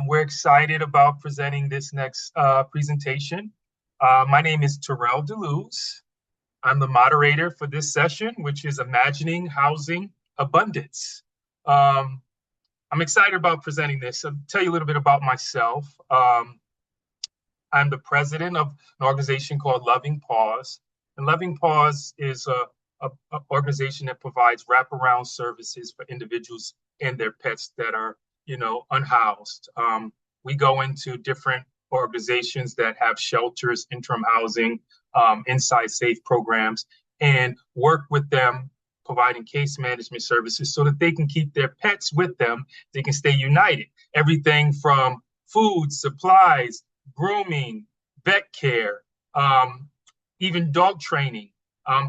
We're excited about presenting this next presentation. My name is Terryl Daluz. I'm the moderator for this session, which is Imagining Housing Abundance. I'm excited about presenting this. I'll tell you a little bit about myself. I'm the president of an organization called Loving Paws. And Loving Paws is a organization that provides wraparound services for individuals and their pets that are, unhoused. We go into different organizations that have shelters, interim housing, inside safe programs, and work with them, providing case management services so that they can keep their pets with them. They can stay united. Everything from food, supplies, grooming, vet care, even dog training,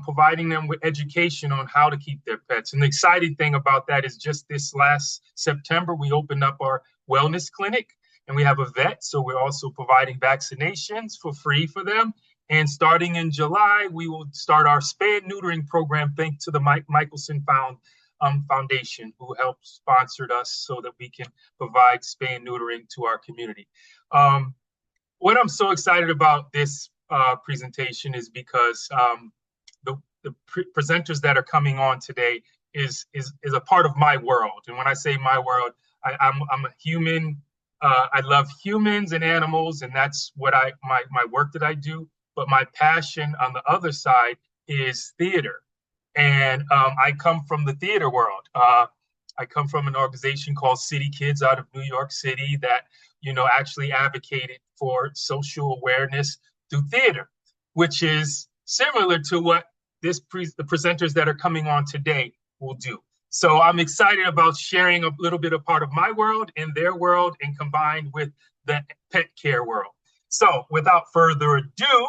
providing them with education on how to keep their pets. And the exciting thing about that is just this last September, we opened up our wellness clinic and we have a vet. So we're also providing vaccinations for free for them. And starting in July, we will start our spay and neutering program, thanks to the Michelson Foundation, who helped sponsored us so that we can provide spay and neutering to our community. What I'm so excited about this presentation is because the presenters that are coming on today is a part of my world. And when I say my world, I'm a human. I love humans and animals, and that's what my work that I do. But my passion on the other side is theater. And I come from the theater world. I come from an organization called City Kids out of New York City that, actually advocated for social awareness through theater, which is similar to what the presenters that are coming on today will do. So I'm excited about sharing a little bit of part of my world and their world and combined with the pet care world. So without further ado,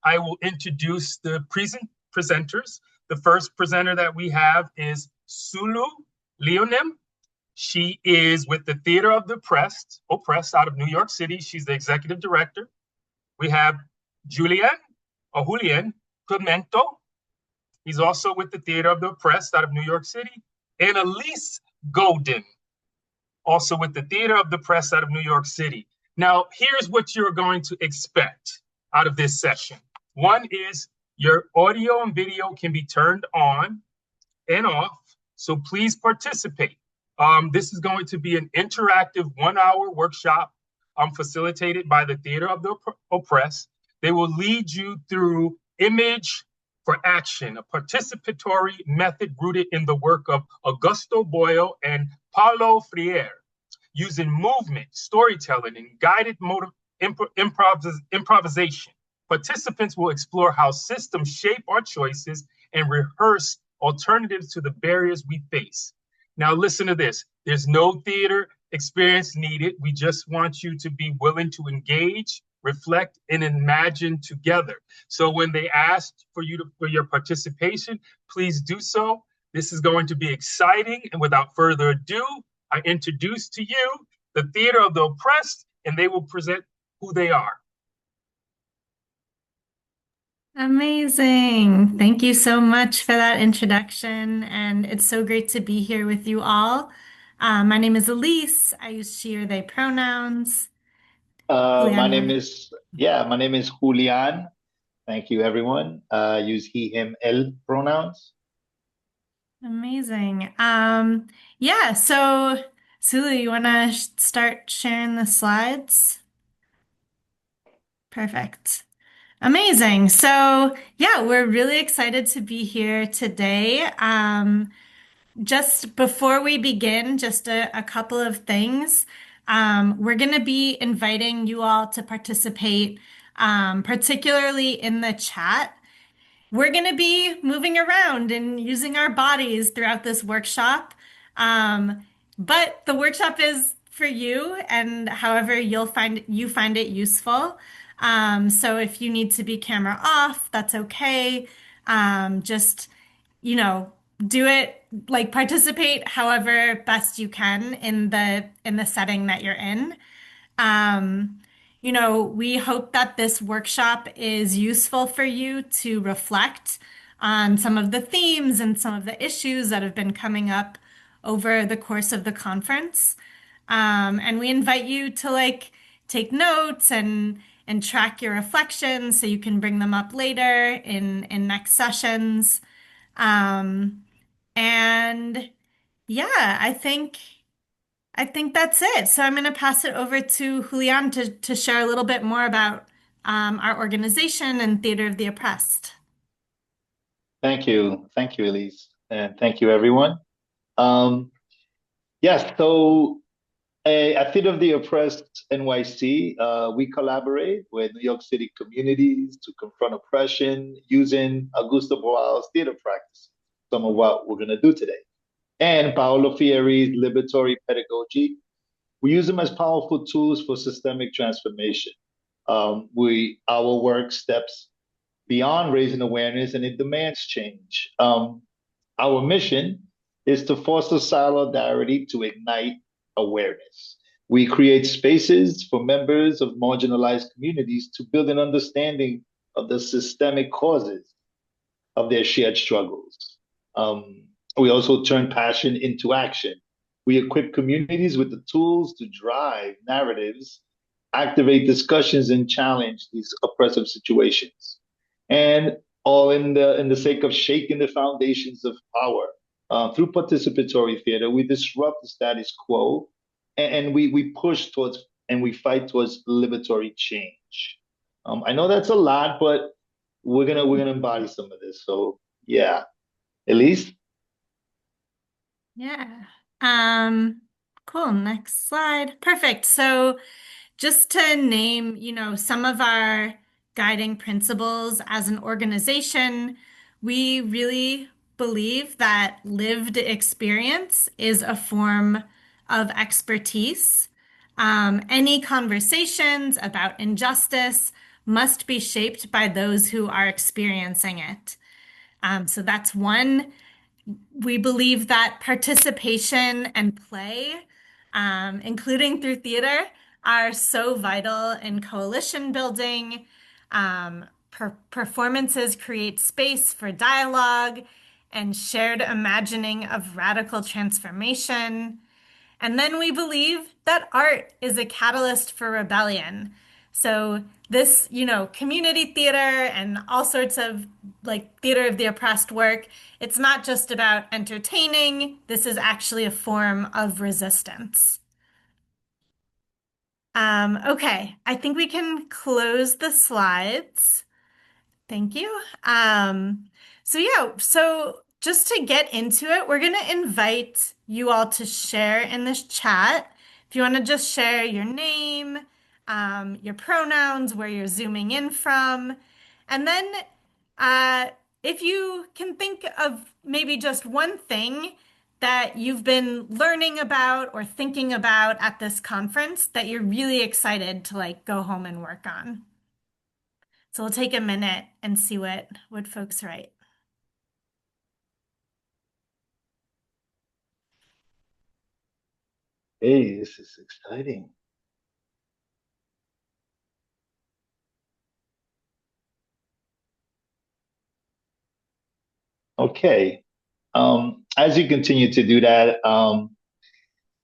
I will introduce the presenters. The first presenter that we have is Sulu, LeoNimm. She is with the Theater of the Oppressed out of New York City. She's the executive director. We have Julián Pimiento. He's also with the Theater of the Oppressed out of New York City. And Elise Goldin, also with the Theater of the Oppressed out of New York City. Now, here's what you're going to expect out of this session. One is your audio and video can be turned on and off, so please participate. This is going to be an interactive 1-hour workshop facilitated by the Theater of the Oppressed. They will lead you through image for action, a participatory method rooted in the work of Augusto, Boal, and Paulo Freire, using movement, storytelling, and guided improvisation. Participants will explore how systems shape our choices and rehearse alternatives to the barriers we face. Now, listen to this. There's no theater experience needed. We just want you to be willing to engage, reflect, and imagine together. So when they ask for your participation, please do so. This is going to be exciting. And without further ado, I introduce to you the Theater of the Oppressed, and they will present who they are. Amazing. Thank you so much for that introduction. And it's so great to be here with you all. My name is Elise. I use she or they pronouns. My Julián, name is Julián. Thank you, everyone. Use he, him, él pronouns. Amazing. Yeah, so Sulu, you want to start sharing the slides? Perfect. Amazing. So, yeah, we're really excited to be here today. Just before we begin, just a couple of things. We're going to be inviting you all to participate, particularly in the chat. We're going to be moving around and using our bodies throughout this workshop. But the workshop is for you and however you find it useful. So if you need to be camera off, that's okay. Just, do it, like participate however best you can in the setting that you're in. We hope that this workshop is useful for you to reflect on some of the themes and some of the issues that have been coming up over the course of the conference. And we invite you to like take notes and track your reflections so you can bring them up later in next sessions. And yeah, I think that's it. So I'm going to pass it over to Julián to share a little bit more about our organization and Theater of the Oppressed. Thank you, Elise, and thank you, everyone. Yes, so at Theater of the Oppressed NYC, we collaborate with New York City communities to confront oppression using Augusto Boal's theater practice, some of what we're going to do today. And Paulo Freire's liberatory pedagogy. We use them as powerful tools for systemic transformation. Our work steps beyond raising awareness and it demands change. Our mission is to foster solidarity to ignite awareness. We create spaces for members of marginalized communities to build an understanding of the systemic causes of their shared struggles. We also turn passion into action. We equip communities with the tools to drive narratives, activate discussions, and challenge these oppressive situations. And all in the sake of shaking the foundations of power. Through participatory theater, we disrupt the status quo and we push towards and we fight towards liberatory change. I know that's a lot, but we're gonna embody some of this. So yeah. Elise? Yeah. Cool. Next slide. Perfect. So just to name, some of our guiding principles as an organization, we really believe that lived experience is a form of expertise. Any conversations about injustice must be shaped by those who are experiencing it. So that's one. We believe that participation and play, including through theater, are so vital in coalition building. Performances create space for dialogue and shared imagining of radical transformation. And then we believe that art is a catalyst for rebellion. So this, community theater and all sorts of like theater of the oppressed work, it's not just about entertaining. This is actually a form of resistance. Okay, I think we can close the slides. Thank you. So just to get into it, we're going to invite you all to share in this chat. If you want to just share your name, your pronouns, where you're zooming in from, and then if you can think of maybe just one thing that you've been learning about or thinking about at this conference that you're really excited to like go home and work on. So we'll take a minute and see what folks write. Hey, this is exciting. Okay. As you continue to do that, I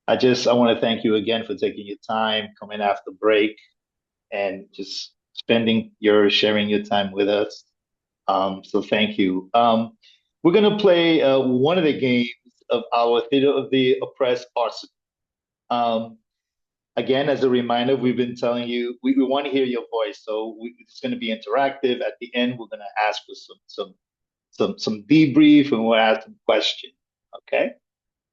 want to thank you again for taking your time, coming after break, and just sharing your time with us. So thank you. We're gonna play one of the games of our Theater of the Oppressed arsenal. Again, as a reminder, we've been telling you we want to hear your voice, so it's going to be interactive. At the end, we're going to ask for some debrief, and we'll ask some questions. Okay,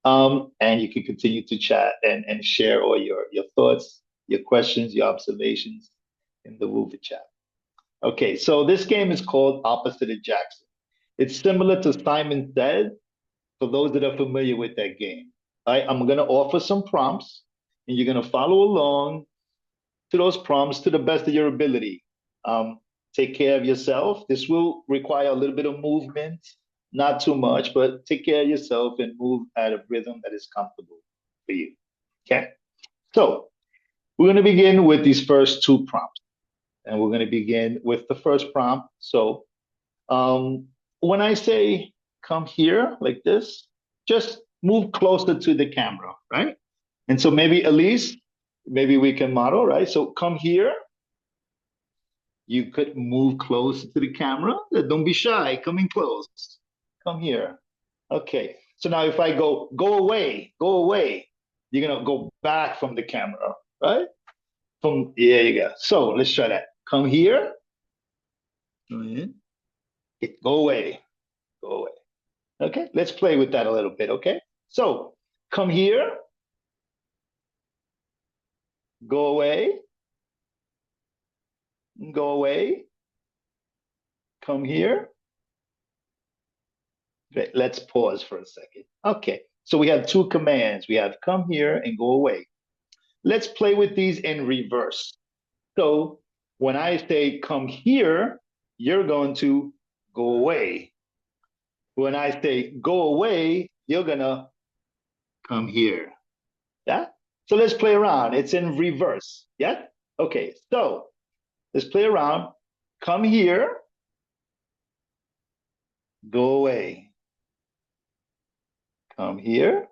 and you can continue to chat and share all your thoughts, your questions, your observations in the Woover chat. Okay, so this game is called Opposite Jackson. It's similar to Simon Says, for those that are familiar with that game. I'm going to offer some prompts, and you're going to follow along to those prompts to the best of your ability. Take care of yourself. This will require a little bit of movement, not too much, but take care of yourself and move at a rhythm that is comfortable for you. Okay, so we're going to begin with these first two prompts. And we're going to begin with the first prompt. So when I say come here like this, just move closer to the camera, right? And so maybe Elise, maybe we can model, right? So come here. You could move close to the camera. Don't be shy. Come in close. Come here. Okay. So now if I go away, you're gonna go back from the camera, right? There you go. So let's try that. Come here. Go away. Go away. Okay. Let's play with that a little bit. Okay. So come here. Go away. Go away. Come here. Okay, let's pause for a second. Okay, so we have two commands. We have come here and go away. Let's play with these in reverse. So when I say come here, you're going to go away. When I say go away, you're gonna come here. Yeah? So let's play around. It's in reverse. Yeah? Okay, so let's play around. Come here, go away. Come here,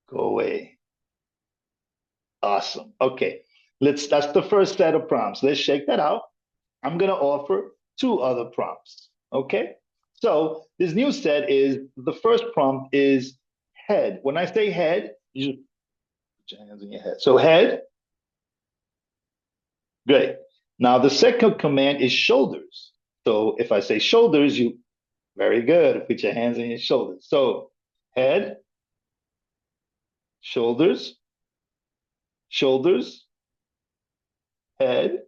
go away. Awesome. Okay. That's the first set of prompts. Let's shake that out. I'm gonna offer two other prompts. Okay. So this new set is the first prompt is head. When I say head, you just put your hands on your head. So head. Great. Now the second command is shoulders. So if I say shoulders, you very good. Put your hands on your shoulders. So head, shoulders, shoulders, head.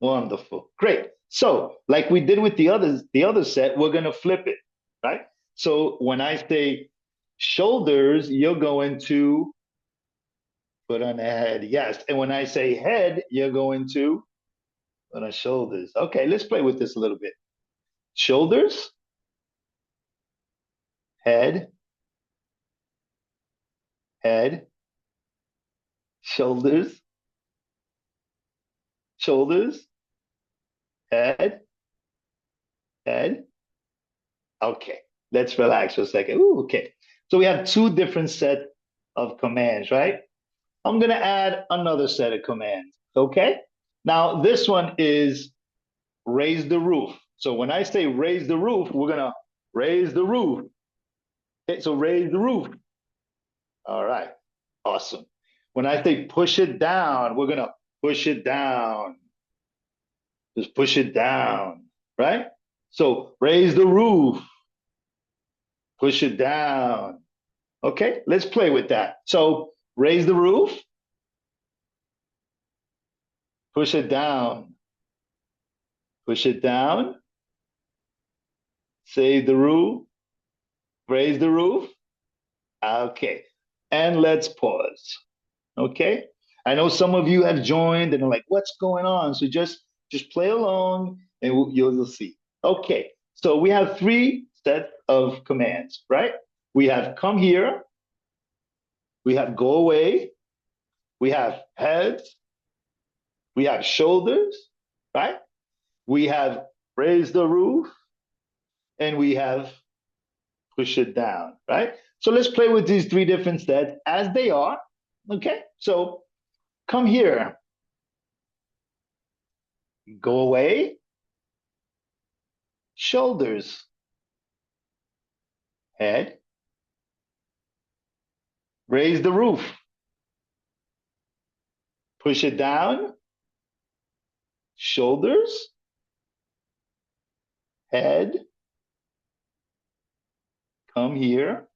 Wonderful. Great. So like we did with the other set, we're going to flip it, right? So when I say shoulders, you're going to put on the head. Yes. And when I say head, you're going to put on shoulders. Okay, let's play with this a little bit. Shoulders, head, head, shoulders, shoulders, head, head. Okay, let's relax for a second. Ooh, okay. So we have two different sets of commands, right? I'm gonna add another set of commands, okay? Now this one is raise the roof. So when I say raise the roof, we're gonna raise the roof. Okay, so raise the roof. All right, awesome. When I say push it down, we're gonna push it down. Just push it down, right? So raise the roof, push it down. Okay, let's play with that. So raise the roof, push it down, push it down, save the roof, raise the roof. Okay, and let's pause. Okay, I know some of you have joined and are like, what's going on? So just play along and you'll see. Okay, so we have three sets of commands, right? We have come here, we have go away, we have heads, we have shoulders, right? We have raise the roof, and we have push it down, right? So let's play with these three different sets as they are, okay? So come here, go away, shoulders, head, raise the roof, push it down, shoulders, head, come here,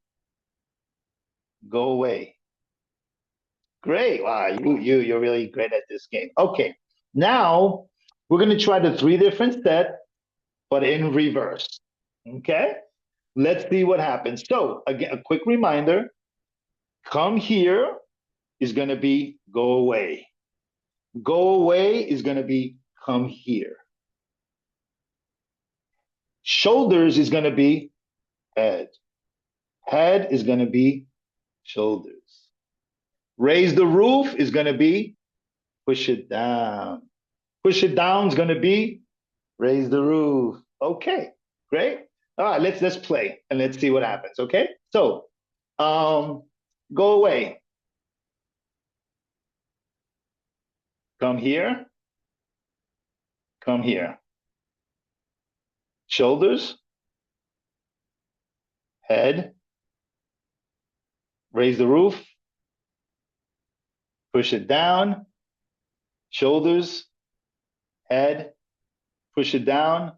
go away. Great. Wow, you're really great at this game. Okay, now we're going to try the three different sets, but in reverse. Okay, let's see what happens. So again, a quick reminder, come here is going to be go away. Go away is going to be come here. Shoulders is going to be head. Head is going to be shoulders. Raise the roof is going to be push it down. Push it down is going to be raise the roof. Okay, great. All right, let's play and let's see what happens. Okay, so Go away. Come here. Come here. Shoulders. Head. Raise the roof. Push it down. Shoulders. Head. Push it down.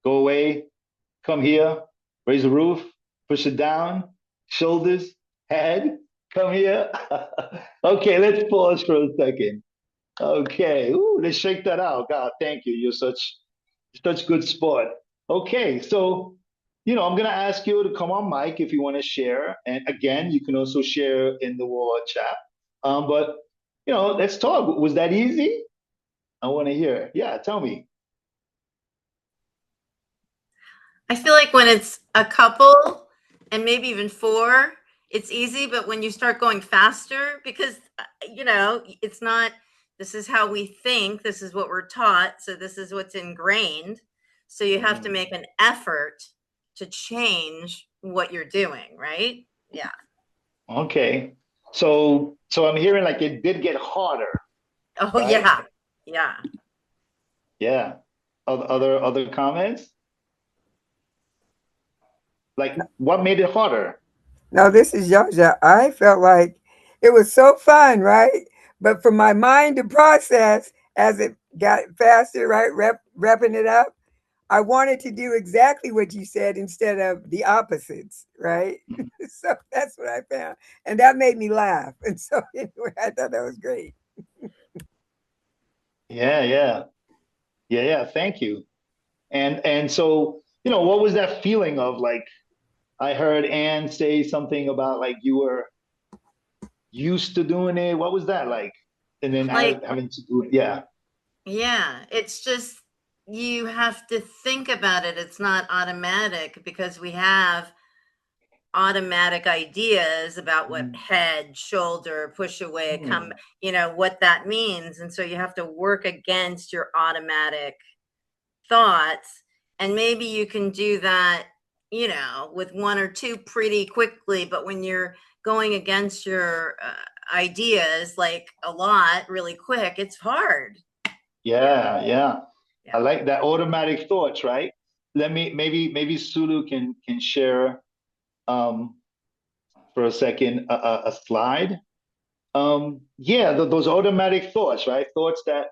Go away. Come here. Raise the roof. Push it down. Shoulders. Head. Come here. Okay, let's pause for a second. Okay. Ooh, let's shake that out. God, thank you. You're such good sport. Okay, so I'm gonna ask you to come on mic if you want to share. And again, you can also share in the wall chat. But let's talk. Was that easy? I want to hear. Yeah, tell me. I feel like when it's a couple and maybe even four, it's easy. But when you start going faster, because, it's not, this is how we think, this is what we're taught. So this is what's ingrained. So you have to make an effort to change what you're doing, right? Yeah. Okay. So I'm hearing like it did get harder. Oh, right? yeah. Yeah. Yeah. Other comments? Like, what made it harder? No, this is Yasha. I felt like it was so fun, right? But for my mind to process as it got faster, right? Repping it up, I wanted to do exactly what you said instead of the opposites, right? So that's what I found. And that made me laugh. And so anyway, I thought that was great. Yeah. Thank you. And so, what was that feeling of like, I heard Anne say something about like you were used to doing it. What was that like? And then Like, having to do it. Yeah. yeah, it's just you have to think about it. It's not automatic because we have automatic ideas about what head, shoulder, push away, come, what that means. And so you have to work against your automatic thoughts. And maybe you can do that, with one or two pretty quickly. But when you're going against your ideas like a lot really quick, it's hard. Yeah. I like that automatic thoughts, right? Maybe Sulu can share for a second a slide. Those automatic thoughts, right? Thoughts that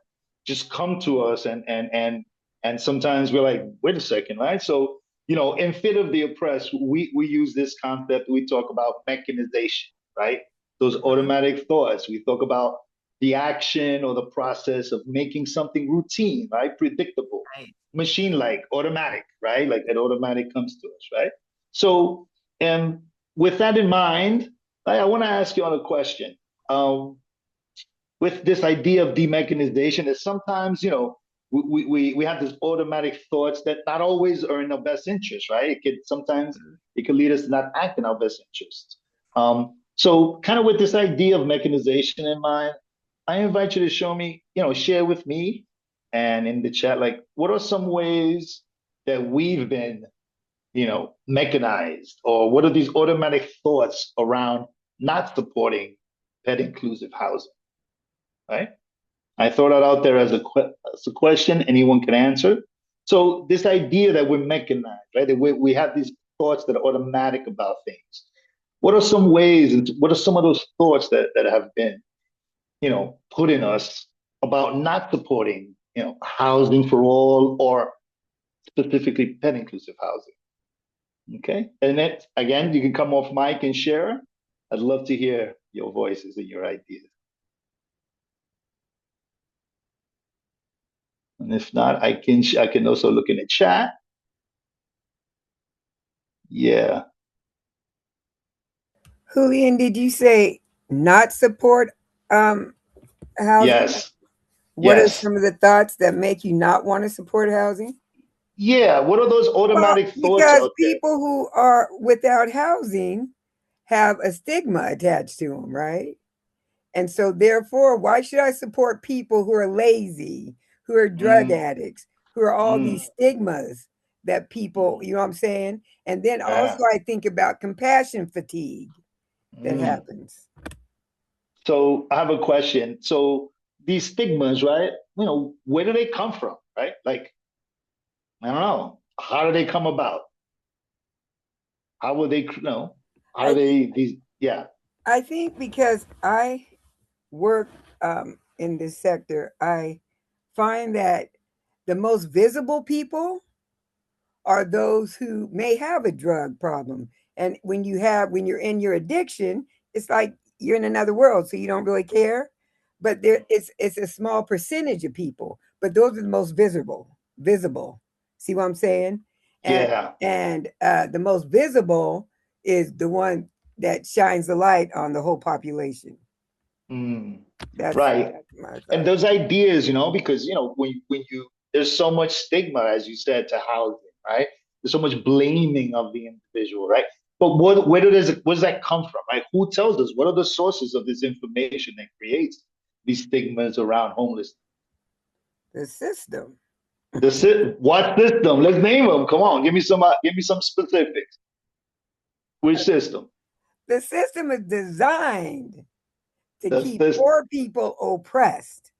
just come to us and sometimes we're like, wait a second, right? So, in Fit of the Oppressed, we use this concept, we talk about mechanization, right? Those automatic thoughts. We talk about the action or the process of making something routine, right? Predictable, Right. machine-like, automatic, right? Like that automatic comes to us, right? So, and with that in mind, I want to ask you all a question. With this idea of demechanization, is sometimes, we have this automatic thoughts that not always are in our best interest, right? It could lead us to not act in our best interest. So kind of with this idea of mechanization in mind, I invite you to share with me and in the chat, like, what are some ways that we've been, mechanized, or what are these automatic thoughts around not supporting pet inclusive housing, right? I throw that out there as a question anyone can answer. So this idea that we're mechanized, right? That we have these thoughts that are automatic about things. What are some ways and what are some of those thoughts that have been, put in us about not supporting, housing for all or specifically pet inclusive housing? Okay. And then again, you can come off mic and share. I'd love to hear your voices and your ideas. And if not, I can also look in the chat. Yeah. Julián, did you say not support housing? Yes. What are some of the thoughts that make you not want to support housing? Yeah. What are those automatic thoughts because out people who are without housing have a stigma attached to them, right? And so therefore, why should I support people who are lazy, who are drug addicts, who are all these stigmas that people, you know what I'm saying? And then also I think about compassion fatigue. that happens. So I have a question. So these stigmas, right? Where do they come from, right? Like, I don't know. How do they come about? How will they, how do they, yeah. I think because I work in this sector, I find that the most visible people are those who may have a drug problem. And when you're in your addiction, it's like you're in another world, so you don't really care. But it's a small percentage of people, but those are the most visible. See what I'm saying? And the most visible is the one that shines the light on the whole population. That's right. And those ideas, because when you there's so much stigma, as you said, to housing, right? There's so much blaming of the individual, right? But where does that come from, right? Who tells us? What are the sources of this information that creates these stigmas around homelessness? The system. What system? Let's name them. Come on, give me some specifics. Which system? The system is designed to keep poor people oppressed.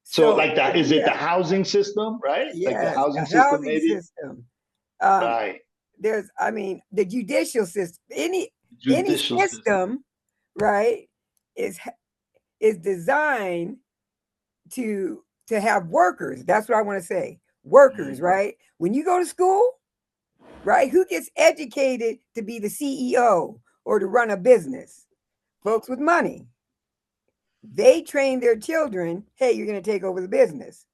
So like that, is it the housing system, right? Yes, like the housing system. Right. There's, the judicial system. Any system, right, is designed to have workers. That's what I want to say. Workers, right? When you go to school, right, who gets educated to be the CEO or to run a business? Folks with money. They train their children, hey, you're going to take over the business.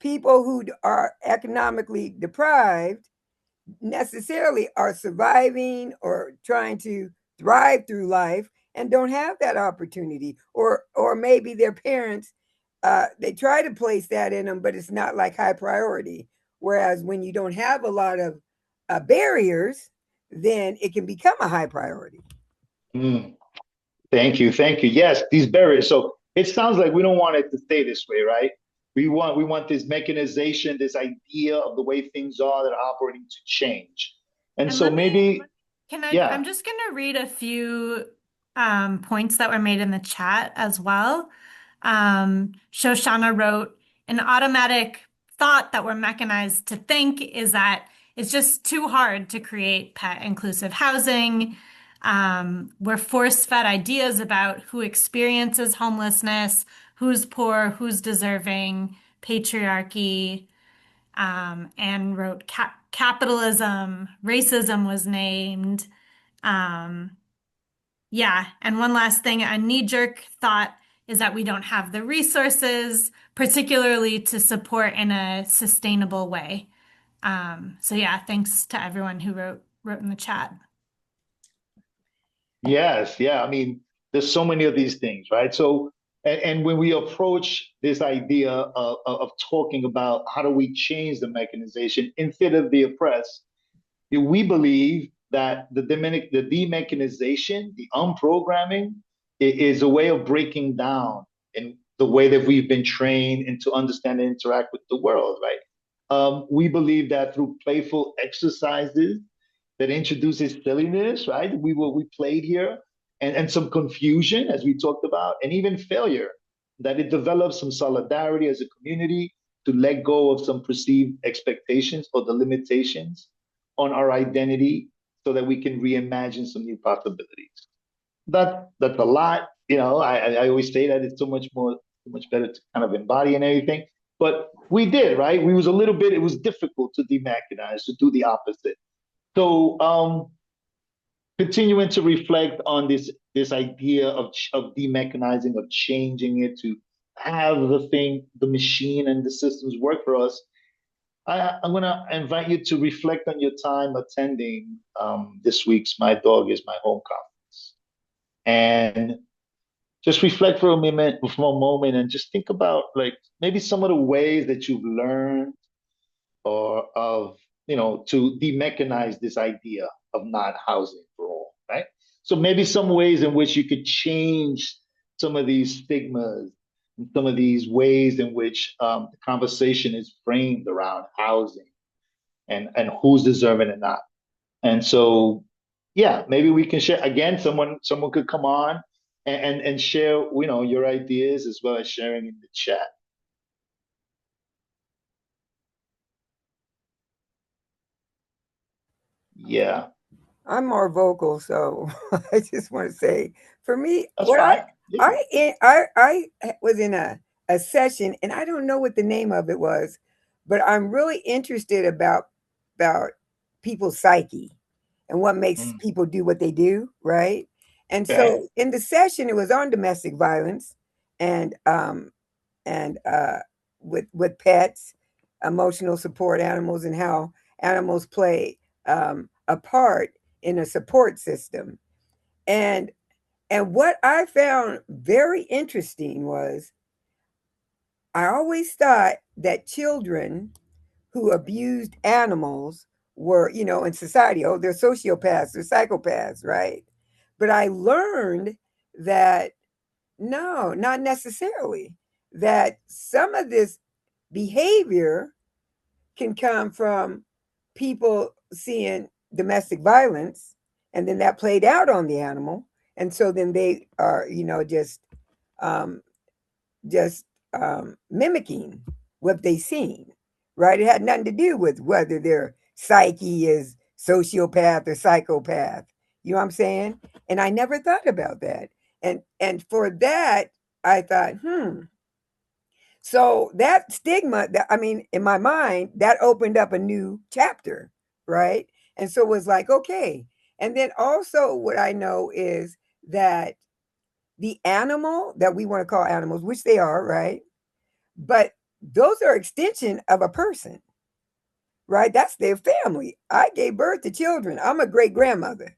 People who are economically deprived necessarily are surviving or trying to thrive through life and don't have that opportunity. Or maybe their parents, they try to place that in them, but it's not like high priority. Whereas when you don't have a lot of barriers, then it can become a high priority. Thank you. Yes, these barriers. So it sounds like we don't want it to stay this way, right? We want this mechanization, this idea of the way things are that are operating to change. And so maybe, I'm just going to read a few points that were made in the chat as well. Shoshana wrote, an automatic thought that we're mechanized to think is that it's just too hard to create pet inclusive housing. We're force-fed ideas about who experiences homelessness, who's poor, who's deserving, patriarchy, and wrote capitalism, racism was named. Yeah, and one last thing, a knee-jerk thought is that we don't have the resources, particularly to support in a sustainable way. So yeah, thanks to everyone who wrote in the chat. Yes, yeah. There's so many of these things, right? So, and when we approach this idea of talking about how do we change the mechanization instead of the oppressed, we believe that the demechanization, the unprogramming, is a way of breaking down in the way that we've been trained and to understand and interact with the world, right? We believe that through playful exercises that introduces silliness, right? We played here, and some confusion, as we talked about, and even failure, that it develops some solidarity as a community to let go of some perceived expectations or the limitations on our identity so that we can reimagine some new possibilities. That's a lot. I always say that it's so much better to kind of embody and everything. But we did, right? It was difficult to demechanize, to do the opposite. So continuing to reflect on this idea of demechanizing, of changing it to have the machine and the systems work for us, I'm going to invite you to reflect on your time attending this week's My Dog Is My Home conference. And just reflect for a moment and just think about maybe some of the ways that you've learned to demechanize this idea of not housing for all, right? So maybe some ways in which you could change some of these stigmas and some of these ways in which the conversation is framed around housing and who's deserving and not. And so, yeah, maybe we can share again. Someone could come on and share, your ideas as well as sharing in the chat. Yeah, I'm more vocal, so I just want to say, for me, that's fine. Yeah. I was in a session, and I don't know what the name of it was, but I'm really interested about people's psyche and what makes Mm, people do what they do, right? And okay. so in the session, it was on domestic violence and and with pets, emotional support animals, and how animals play a part in a support system. And and what I found very interesting was I always thought that children who abused animals were, in society, oh, they're sociopaths, they're psychopaths, right? But I learned that no, not necessarily. That some of this behavior can come from people seeing domestic violence, and then that played out on the animal, and so then they are, um, just mimicking what they seen, right? It had nothing to do with whether their psyche is sociopath or psychopath. You know what I'm saying? And I never thought about that. And for that, I thought, So that stigma, that I mean, in my mind, that opened up a new chapter, right? And so it was like, okay. And then also, what I know is that the animal that we want to call animals, which they are, right? But those are extension of a person, right? That's their family. I gave birth to children. I'm a great grandmother,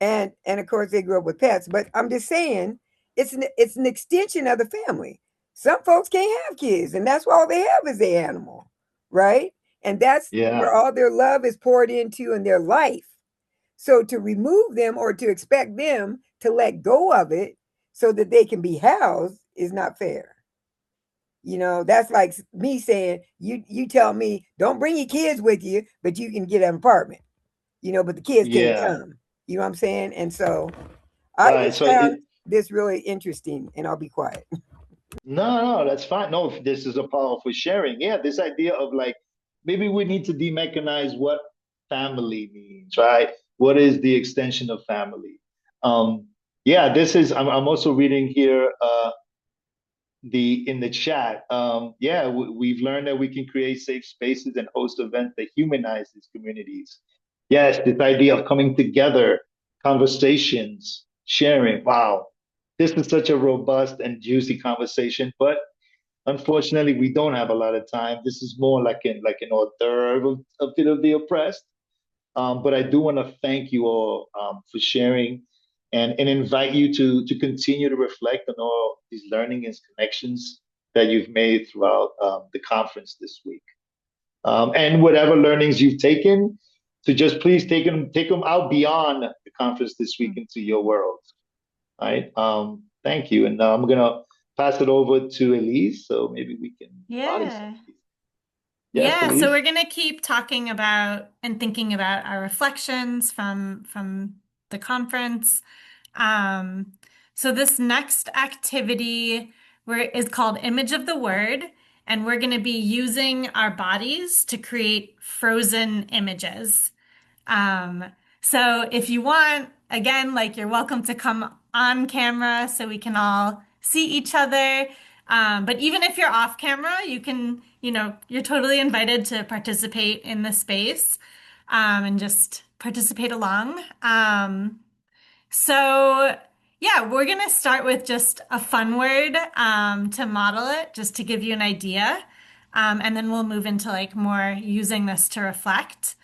and of course they grew up with pets. But I'm just saying, it's an extension of the family. Some folks can't have kids, and that's all they have is the animal, right? And that's where Yeah. all their love is poured into in their life. So to remove them or to expect them to let go of it so that they can be housed is not fair. That's like me saying, you tell me don't bring your kids with you, but you can get an apartment, but the kids can't Yeah. come. You know what I'm saying? And so I Right. just So found this really interesting, and I'll be quiet. no, that's fine. No, this is a powerful sharing. Yeah, this idea of like maybe we need to demechanize what family means, right? What is the extension of family? Um, yeah, this is I'm also reading here the in the chat. Yeah, we've learned that we can create safe spaces and host events that humanize these communities. Yes, this idea of coming together, conversations, sharing. Wow, this is such a robust and juicy conversation, but unfortunately, we don't have a lot of time. This is more like an hors d'oeuvre of a bit of the oppressed. But I do want to thank you all for sharing and invite you to continue to reflect on all these learning and connections that you've made throughout the conference this week. And whatever learnings you've taken, to just please take them out beyond the conference this week into your world. Right? Thank you. And I'm gonna pass it over to Elise, so maybe we can body some Yeah. of these. Yes, Yeah, so Elise. we're going to keep talking about and thinking about our reflections from the conference. Um, so this next activity is called Image of the Word, and we're going to be using our bodies to create frozen images. Um, so if you want, again, like you're welcome to come on camera so we can all see each other. But even if you're off camera, you can, you're totally invited to participate in the space, and just participate along. So yeah, we're gonna start with just a fun word, to model it, just to give you an idea. And then we'll move into like more using this to reflect.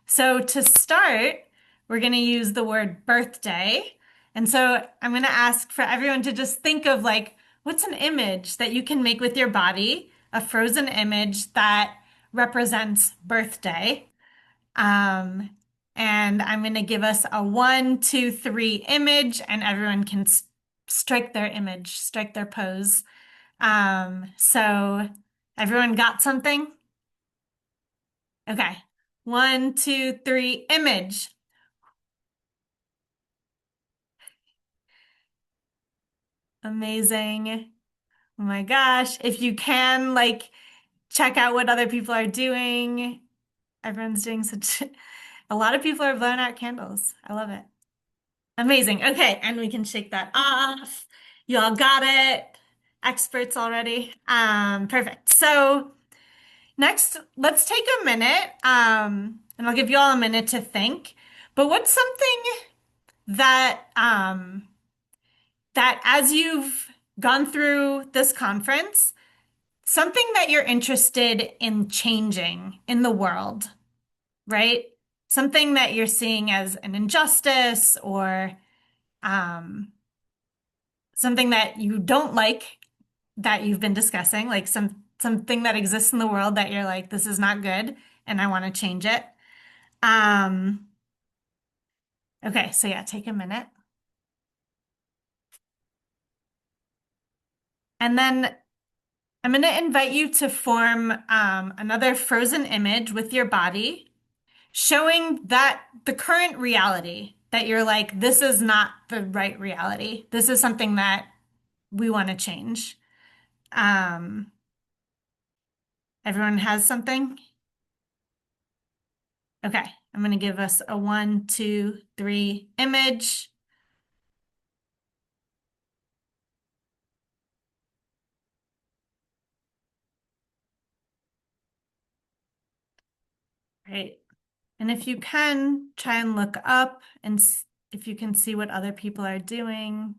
So to start, we're going to use the word birthday. And so I'm going to ask for everyone to just think of like, what's an image that you can make with your body, a frozen image that represents birthday. Um, and I'm going to give us a 1, 2, 3 image, and everyone can strike their image, strike their pose. So everyone got something? Okay. 1, 2, 3, image. Amazing. Oh my gosh. If you can, like, check out what other people are doing. Everyone's doing such, a lot of people are blowing out candles. I love it. Amazing. Okay. And we can shake that off. You all got it. Experts already. Perfect. So next, let's take a minute, and I'll give you all a minute to think. But what's something that that as you've gone through this conference, something that you're interested in changing in the world, right? Something that you're seeing as an injustice or something that you don't like that you've been discussing, like something that exists in the world that you're like, this is not good, and I want to change it. Okay, so yeah, take a minute. And then I'm going to invite you to form another frozen image with your body, showing that the current reality that you're like, this is not the right reality. This is something that we want to change. Everyone has something? Okay, I'm going to give us a 1, 2, 3 image. Right. And if you can, try and look up and if you can see what other people are doing.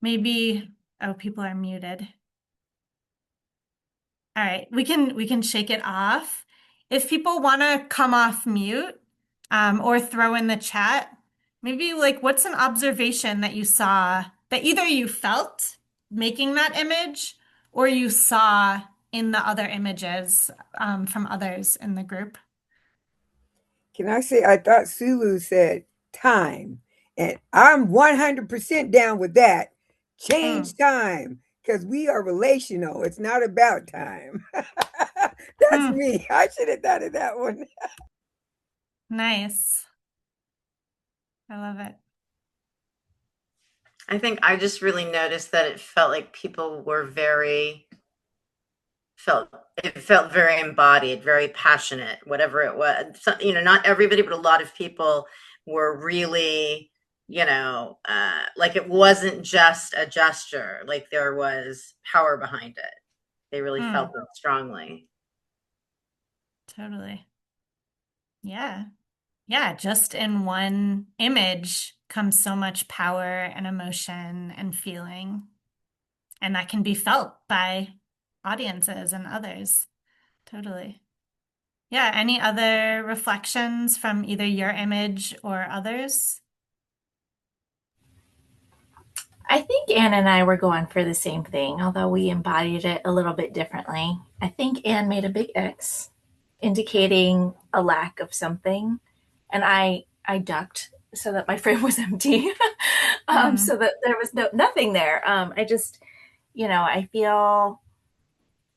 Maybe, oh, people are muted. All right, we can shake it off. If people want to come off mute, or throw in the chat, maybe like what's an observation that you saw that either you felt making that image or you saw in the other images from others in the group? Can I say, I thought Sulu said time, and I'm 100% down with that. Change time, because we are relational. It's not about time. That's me. I should have thought of that one. Nice. I love it. I think I just really noticed that it felt like people were it felt very embodied, very passionate, whatever it was. So, not everybody, but a lot of people were really, like it wasn't just a gesture, like there was power behind it. They really felt it strongly. Totally. Yeah. Yeah, just in one image comes so much power and emotion and feeling. And that can be felt by audiences and others. Totally. Yeah, any other reflections from either your image or others? I think Anne and I were going for the same thing, although we embodied it a little bit differently. I think Anne made a big X, indicating a lack of something, and I ducked so that my frame was empty, so that there was nothing there. I just, I feel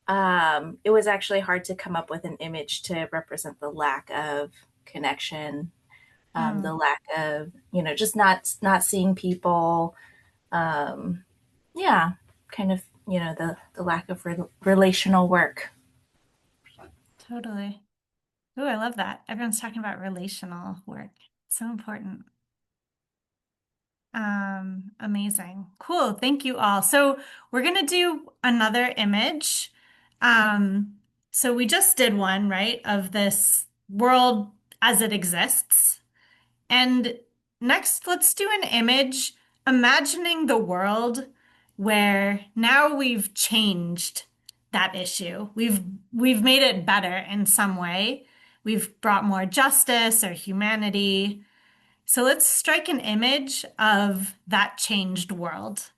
it was actually hard to come up with an image to represent the lack of connection, the lack of, just not seeing people. Yeah, kind of, the lack of relational work. Totally. Ooh, I love that. Everyone's talking about relational work. So important. Amazing. Cool. Thank you all. So we're going to do another image. So we just did one, right, of this world as it exists. And next, let's do an image imagining the world where now we've changed that issue. We've made it better in some way. We've brought more justice or humanity. So let's strike an image of that changed world.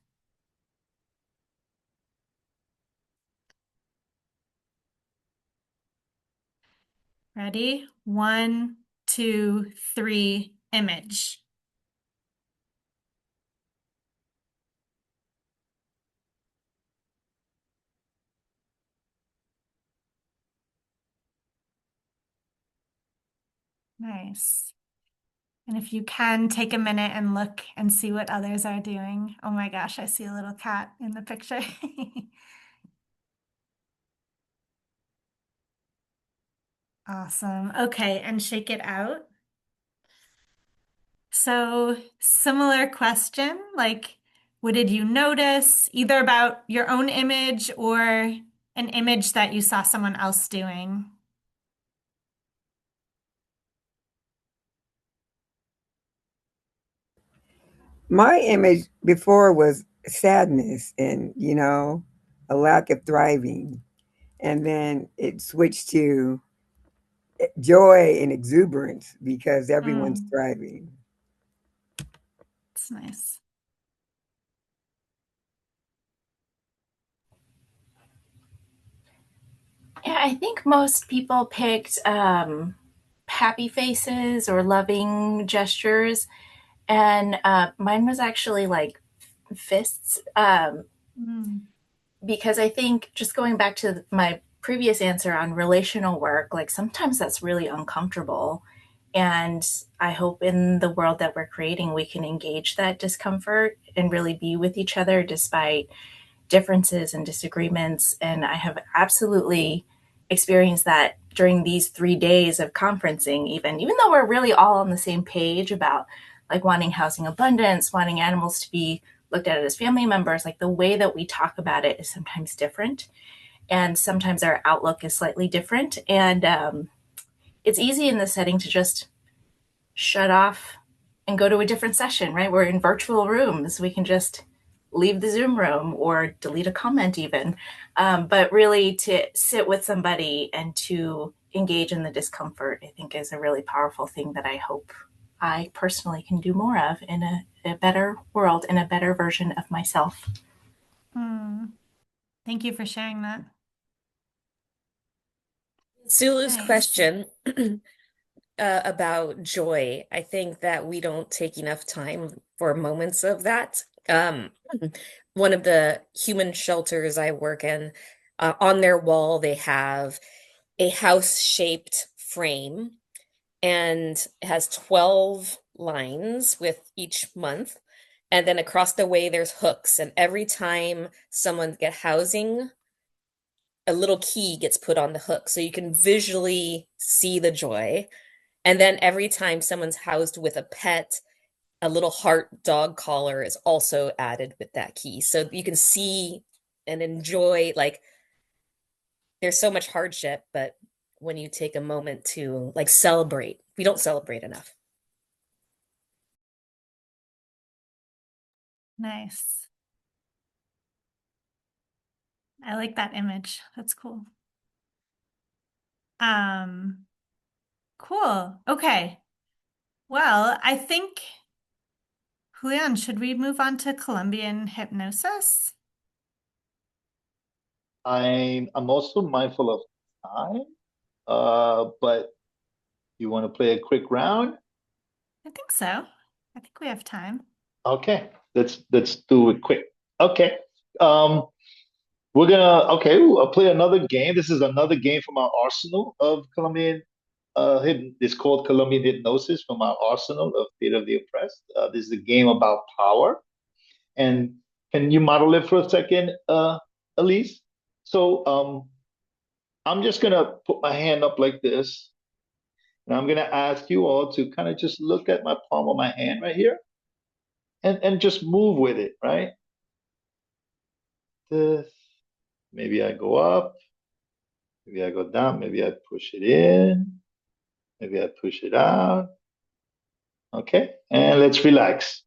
Ready? 1, 2, 3, image. Nice. And if you can, take a minute and look and see what others are doing. Oh my gosh, I see a little cat in the picture. Awesome. Okay, and shake it out. So, similar question, like, what did you notice, either about your own image or an image that you saw someone else doing? My image before was sadness and, a lack of thriving. And then it switched to joy and exuberance because everyone's thriving. That's nice. Yeah, I think most people picked happy faces or loving gestures, and mine was actually like fists. Because I think, just going back to my previous answer on relational work, like sometimes that's really uncomfortable. And I hope in the world that we're creating, we can engage that discomfort and really be with each other despite differences and disagreements. And I have absolutely experienced that during these 3 days of conferencing, even though we're really all on the same page about like wanting housing abundance, wanting animals to be looked at as family members, like the way that we talk about it is sometimes different. And sometimes our outlook is slightly different. And it's easy in this setting to just shut off and go to a different session, right? We're in virtual rooms. We can just leave the Zoom room or delete a comment even. But really to sit with somebody and to engage in the discomfort, I think is a really powerful thing that I hope I personally can do more of in a better world, in a better version of myself. Thank you for sharing that. Sulu's Nice. question about joy, I think that we don't take enough time for moments of that. One of the human shelters I work in, on their wall, they have a house-shaped frame, and it has 12 lines with each month. And then across the way, there's hooks. And every time someone gets housing, a little key gets put on the hook. So you can visually see the joy. And then every time someone's housed with a pet, a little heart dog collar is also added with that key. So you can see and enjoy, like, there's so much hardship, but when you take a moment to like celebrate, we don't celebrate enough. Nice. I like that image. That's cool. Cool. Okay. Well, I think, Julián, should we move on to Colombian hypnosis? I'm also mindful of time, but you want to play a quick round? I think so. I think we have time. Okay, let's do it quick. Okay. I'll play another game. This is another game from our arsenal of Colombian it's called Colombian Hypnosis, from our arsenal of Theater of the Oppressed. This is a game about power. And can you model it for a second, Elise? So I'm just gonna put my hand up like this, and I'm gonna ask you all to kind of just look at my palm of my hand right here, and just move with it, right? This. Maybe I go up, maybe I go down, maybe I push it in, maybe I push it out. Okay, and let's relax.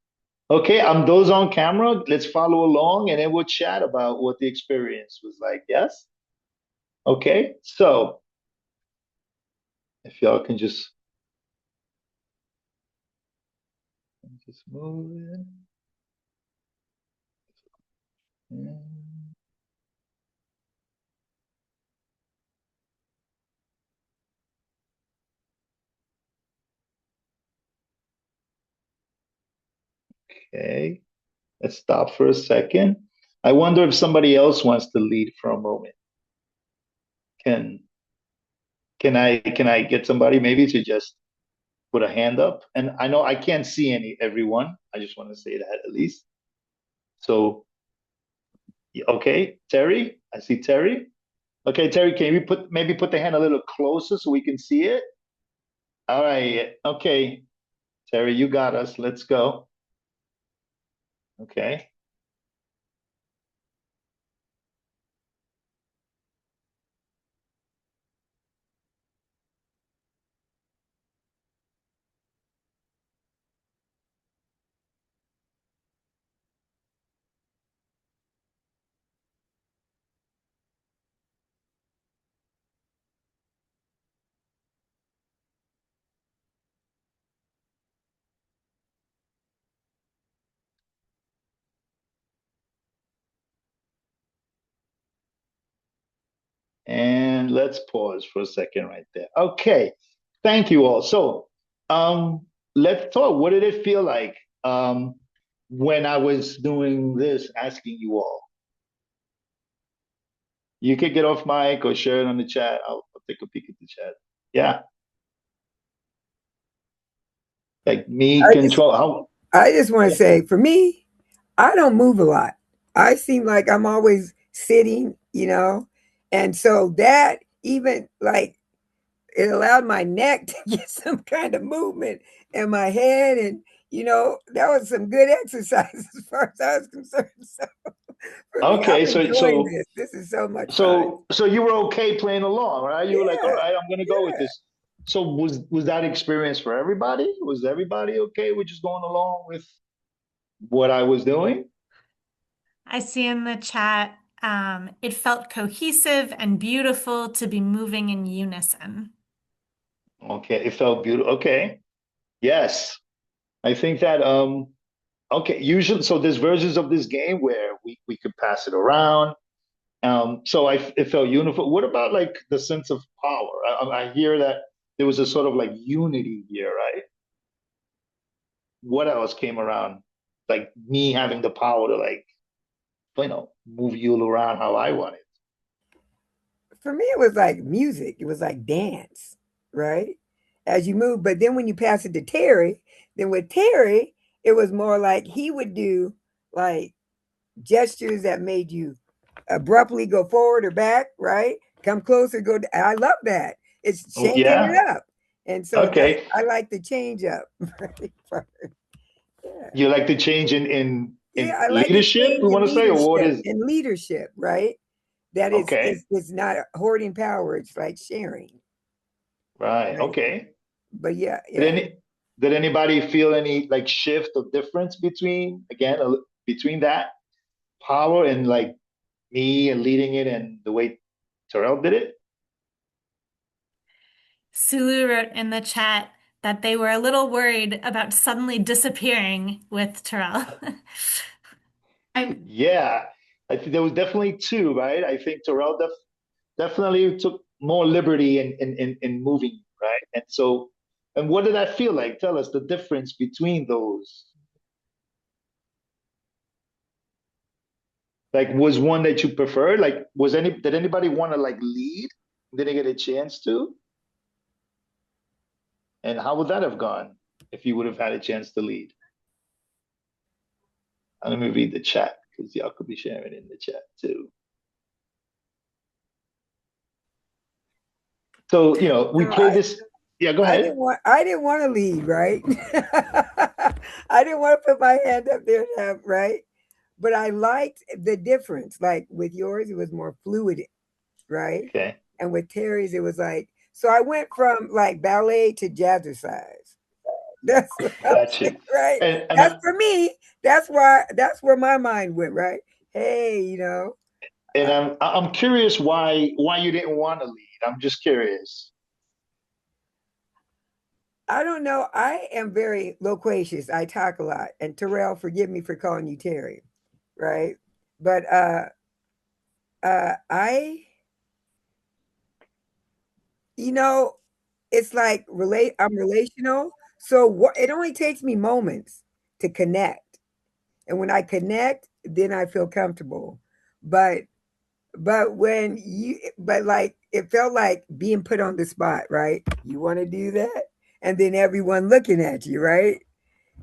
Okay, those on camera. Let's follow along, and then we'll chat about what the experience was like. Yes? Okay, so if y'all can just move it. Okay, let's stop for a second. I wonder if somebody else wants to lead for a moment. Can I get somebody maybe to just put a hand up. And I know I can't see everyone. I just want to say that at least. So, okay, Terry, I see Terry. Okay, Terry, can you maybe put the hand a little closer so we can see it? All right, okay. Terry, you got us. Let's go. Okay. And let's pause for a second right there. Okay. Thank you all. So let's talk. What did it feel like when I was doing this, asking you all? You could get off mic or share it on the chat. I'll take a peek at the chat. Yeah. Like me control. I just want to say, for me, I don't move a lot. I seem like I'm always sitting, you know, and so that even like it allowed my neck to get some kind of movement in my head, and you know that was some good exercise as far as I was concerned. So for me, Okay, I'm so enjoying this. This is so much fun. So you were okay playing along, right? You were like, all Yeah, right, I'm gonna go with this. So was that experience for everybody? Was everybody okay with just going along with what I was doing? I see in the chat, it felt cohesive and beautiful to be moving in unison. Okay, it felt beautiful. Okay. Yes. I think that okay, usually so there's versions of this game where we could pass it around. So it felt uniform. What about like the sense of power? I hear that there was a sort of like unity here, right? What else came around? Like me having the power to like, you know, move you around how I wanted. for me, it was like music. It was like dance, right? As you move, but then when you pass it to Terry, then with Terry, it was more like he would do like gestures that made you abruptly go forward or back, right? Come closer, go. I love that. It's Oh, changing yeah. it up, and so that's Okay. I like the change up. Yeah, You like the change in yeah, I like the leadership, change we in want to say, or what leadership. is In leadership, right? That is, okay. it's not hoarding power. It's like sharing, Right. right? Okay. But yeah, Did yeah. did anybody feel any like shift or difference between again between that power and like me and leading it and the way Terrell did it? Sulu wrote in the chat that they were a little worried about suddenly disappearing with Terrell. Yeah, I think there was definitely two, right? I think Terrell definitely took more liberty in moving, right? And so, and what did that feel like? Tell us the difference between those. Like, was one that you preferred? Like, did anybody want to like lead? Didn't get a chance to? And how would that have gone if you would have had a chance to lead? Let me read the chat because y'all could be sharing in the chat too. So, you know, we No, play this. Yeah, go I ahead. didn't want to lead, right? I didn't want to put my hand up there to have, right? But I liked the difference. Like with yours, it was more fluid, right? Okay. And with Terry's, it was like, so I went from like ballet to jazzercise. That's what I'm Gotcha. saying, right? And That's for me. That's where my mind went, right? Hey, you know, and I'm curious why you didn't want to lead. I'm just curious. I don't know. I am very loquacious. I talk a lot. And Terrell, forgive me for calling you Terry, right? But I, you know, it's like I'm relational. So it only takes me moments to connect. And when I connect, then I feel comfortable. But when but like it felt like being put on the spot, right? You want to do that? and then everyone looking at you, right?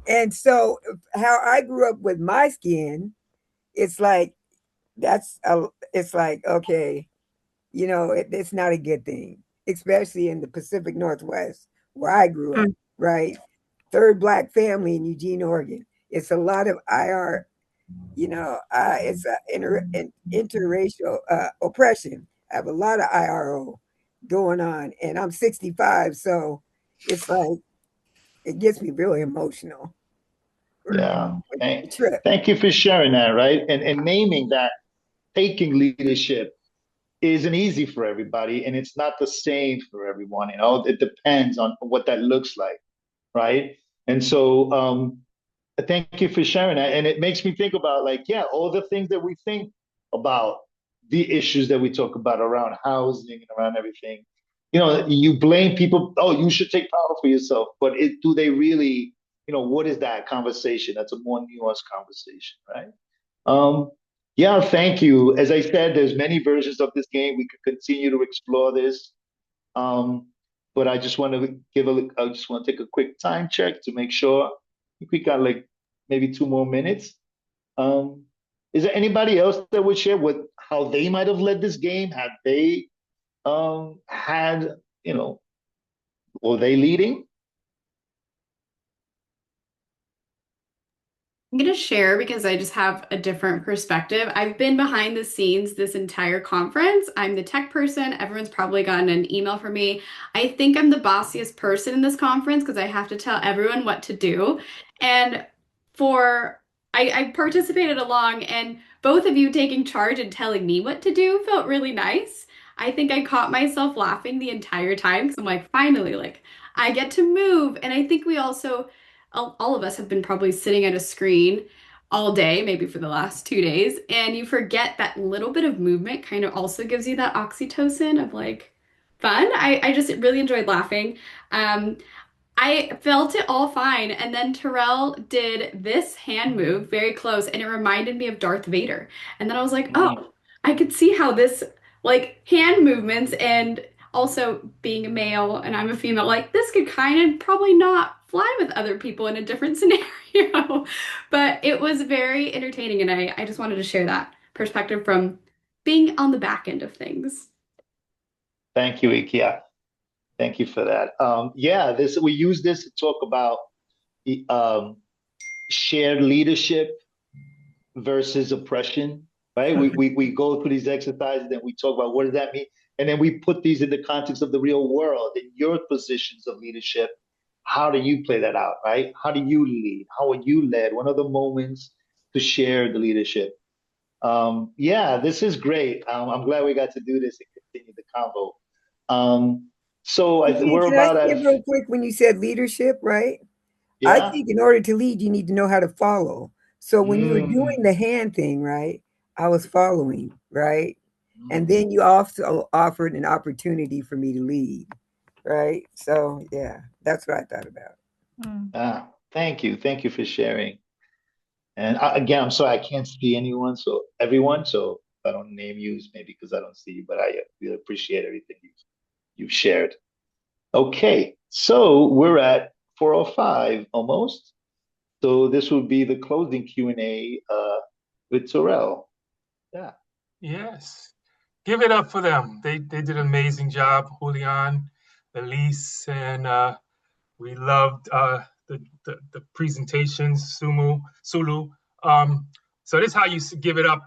And so how I grew up with my skin, it's like it's like, okay, it's not a good thing, especially in the Pacific Northwest where I grew up, right? Third Black family in Eugene, Oregon. It's a lot of IR, it's an interracial oppression. I have a lot of IRO going on, and I'm 65, so it's like it gets me really emotional. Yeah. Trip. Thank you for sharing that, right? And naming that taking leadership isn't easy for everybody, and it's not the same for everyone. It depends on what that looks like, right? And so thank you for sharing that. And it makes me think about, like, yeah, all the things that we think about, the issues that we talk about around housing and around everything. You blame people, oh, you should take power for yourself. But do they really, what is that conversation? That's a more nuanced conversation, right? Yeah, thank you. As I said, there's many versions of this game. We could continue to explore this. But I just want to take a quick time check to make sure. I think we got like maybe 2 more minutes. Is there anybody else that would share how they might have led this game? Had they had, were they leading? I'm going to share because I just have a different perspective. I've been behind the scenes this entire conference. I'm the tech person. Everyone's probably gotten an email from me. I think I'm the bossiest person in this conference because I have to tell everyone what to do. And I participated along, and both of you taking charge and telling me what to do felt really nice. I think I caught myself laughing the entire time because I'm like, finally, like I get to move. And I think we also all of us have been probably sitting at a screen all day, maybe for the last 2 days, and you forget that little bit of movement kind of also gives you that oxytocin of like fun. I just really enjoyed laughing. I felt it all fine, and then Terrell did this hand move very close, and it reminded me of Darth Vader. And then I was like, oh, I could see how this like hand movements and also being a male and I'm a female, like this could kind of probably not fly with other people in a different scenario. But it was very entertaining, and I just wanted to share that perspective from being on the back end of things. Thank you, Ikia. Thank you for that. Yeah, we use this to talk about shared leadership versus oppression, right? We go through these exercises and we talk about what does that mean, and then we put these in the context of the real world, in your positions of leadership. How do you play that out, right? How do you lead? How are you led? What are the moments to share the leadership? Yeah, this is great. I'm glad we got to do this and continue the convo. So we're Can about I say at real quick when you said leadership, right? I yeah. think in order to lead, you need to know how to follow. So when you were doing the hand thing, right, I was following, right? And then you also offered an opportunity for me to lead, right? So yeah, that's what I thought about. Thank you. Thank you for sharing. And again, I'm sorry I can't see everyone. So I don't name you, maybe because I don't see you, but I really appreciate everything you've shared. Okay, so we're at 4:05 almost. So this will be the closing Q&A with Terrell. Yeah. Yes. Give it up for them. They did an amazing job, Julián, Elise, and we loved the presentations, Sulu. So this is how you give it up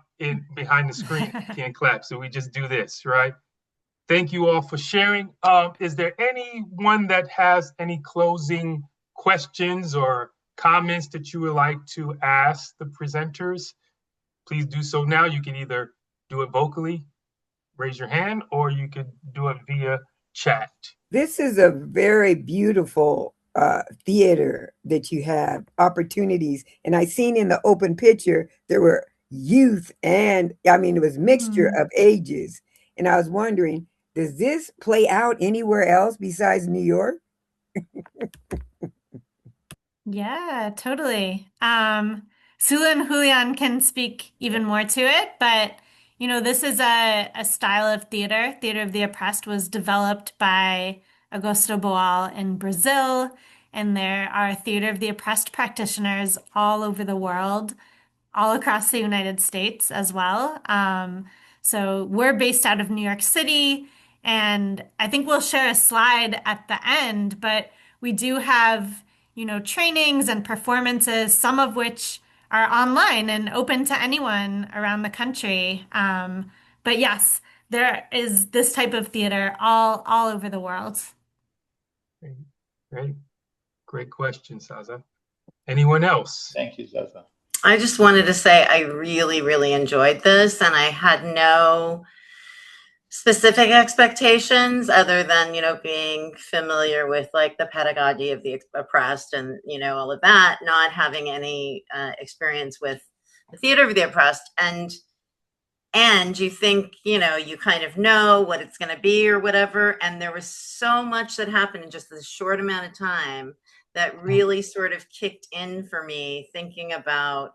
behind the screen. You can't clap, so we just do this, right? Thank you all for sharing. Is there anyone that has any closing questions or comments that you would like to ask the presenters? Please do so now. You can either do it vocally, raise your hand, or you could do it via chat. This is a very beautiful theater that you have, opportunities. And I seen in the open picture, there were youth and, it was mixture of ages. And I was wondering, does this play out anywhere else besides New York? Yeah, totally. Sulu and Julián can speak even more to it, but this is a style of theater. Theater of the Oppressed was developed by Augusto Boal in Brazil, and there are Theater of the Oppressed practitioners all over the world, all across the United States as well. So we're based out of New York City, and I think we'll share a slide at the end, but we do have, trainings and performances, some of which are online and open to anyone around the country. But yes, there is this type of theater all over the world. Great question, Zaza. Anyone else? Thank you, Zaza. I just wanted to say I really, really enjoyed this, and I had no specific expectations other than, being familiar with like the pedagogy of the oppressed and, all of that, not having any experience with the theater of the oppressed. And you think, you kind of know what it's going to be or whatever. And there was so much that happened in just this short amount of time that really sort of kicked in for me, thinking about,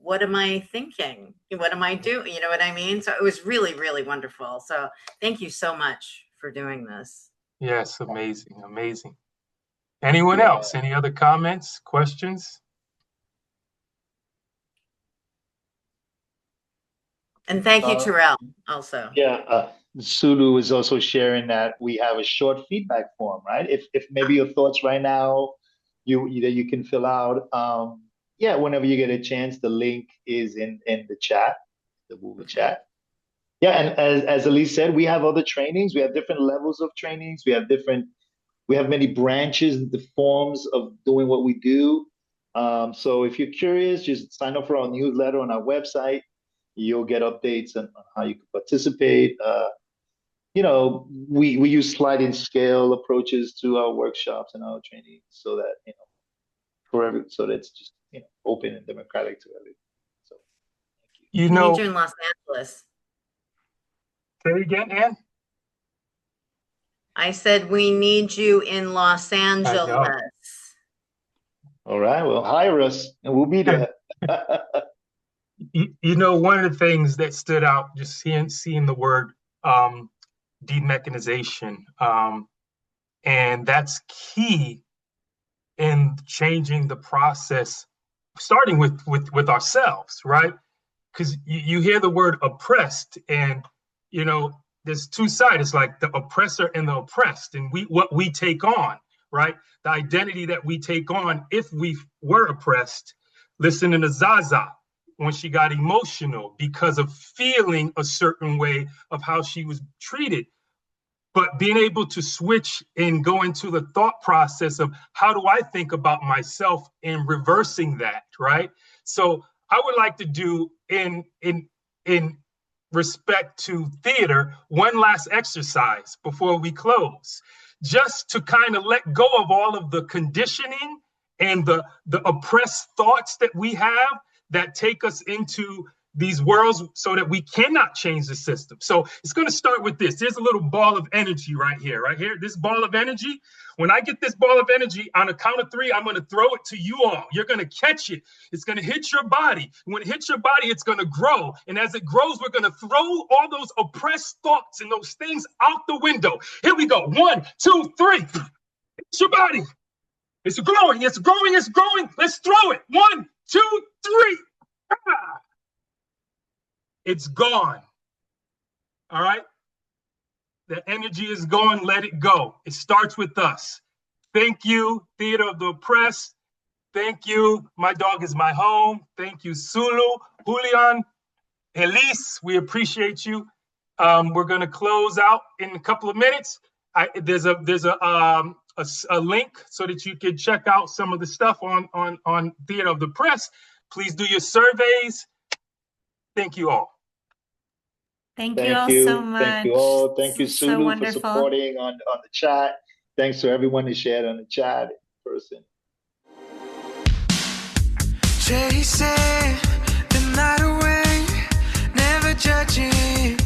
what am I thinking? What am I doing? You know what I mean? So it was really, really wonderful. So thank you so much for doing this. Yes, amazing, amazing. Anyone else? Any other comments, questions? And thank you, Terryl, also. Yeah, Sulu is also sharing that we have a short feedback form, right? If maybe your thoughts right now, you can fill out. Yeah, whenever you get a chance, the link is in the chat, the Google chat. Yeah, and as Elise said, we have other trainings. We have different levels of trainings. We have many branches, the forms of doing what we do. So if you're curious, just sign up for our newsletter on our website. You'll get updates on how you can participate. We use sliding scale approaches to our workshops and our trainings so that, so that's just, open and democratic to everyone. So thank you. We need you in Los Angeles. Say it again, Ann? I said we need you in Los Angeles. All right, well, hire us and we'll be there. One of the things that stood out, just seeing the word demechanization, and that's key in changing the process, starting with ourselves, right? Because you hear the word oppressed, and there's two sides. It's like the oppressor and the oppressed, and what we take on, right? The identity that we take on if we were oppressed. Listening to Zaza when she got emotional because of feeling a certain way of how she was treated, but being able to switch and go into the thought process of how do I think about myself and reversing that, right? So I would like to do in respect to theater, one last exercise before we close, just to kind of let go of all of the conditioning and the oppressed thoughts that we have that take us into these worlds so that we cannot change the system. So it's going to start with this. There's a little ball of energy right here. This ball of energy. When I get this ball of energy, on a count of 3, I'm going to throw it to you all. You're going to catch it. It's going to hit your body. When it hits your body, it's going to grow. And as it grows, we're going to throw all those oppressed thoughts and those things out the window. Here we go. 1, 2, 3. It's your body. It's growing. It's growing. It's growing. Let's throw it. 1, 2, 3. Ah! It's gone. All right? The energy is gone. Let it go. It starts with us. Thank you, Theater of the Oppressed. Thank you. My dog is my home. Thank you, Sulu, Julián, Elise. We appreciate you. We're going to close out in a couple of minutes. There's a link so that you can check out some of the stuff on Theater of the Oppressed. Please do your surveys. Thank you all. Thank you all so much. Thank you all. Thank you, So Sulu, for wonderful. supporting on the chat. Thanks to everyone who shared on the chat in person. Chasing the night away, never judging.